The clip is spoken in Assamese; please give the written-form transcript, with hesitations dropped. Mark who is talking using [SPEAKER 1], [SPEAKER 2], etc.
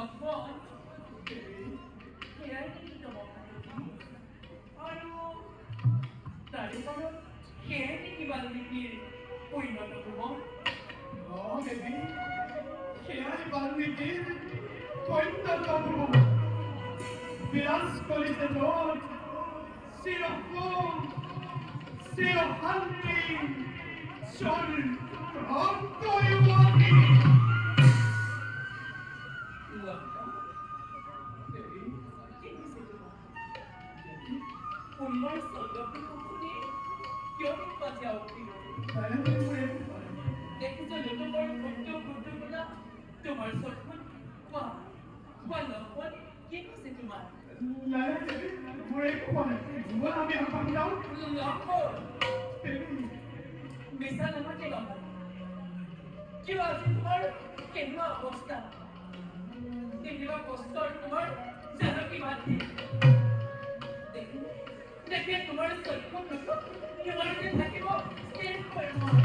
[SPEAKER 1] লক্ষ্মণ সেয়াই নেকি তোমাৰ আৰু তাৰে ফলত সেয়াই নেকি বাল্মীকিৰ উন্নত ভুৱন
[SPEAKER 2] দেৱী সেয়াই বাল্মীকিৰ উন্নত ভুৱন বিৰাজ কৰিছে য'ত চিৰসুখ চিৰশান্তি স্বৰ্গয়ুৱতী
[SPEAKER 1] লক্ষ্মণ কি হৈছে তোমাৰ পুনৰ চন্দ্ৰপুৰী কিয় পাতিয়া উঠিল দেখিছ লোকৰ গুৰুত্বপূৰ্ণ তোমাৰ চকুত কোৱা কোৱা লক্ষ্মণ কি হৈছে তোমাৰ লক্ষ্মণ মিছা নামাতে লক্ষ্মণ কিয় আজি তোমাৰ কেনেকুৱা অৱস্থা কেনেকুৱা কষ্টৰ তোমাৰ জানকী মাতৃ দেখি তোমাৰ চক্ষু তোমাৰ যে থাকিব স্থিৰ কৰিব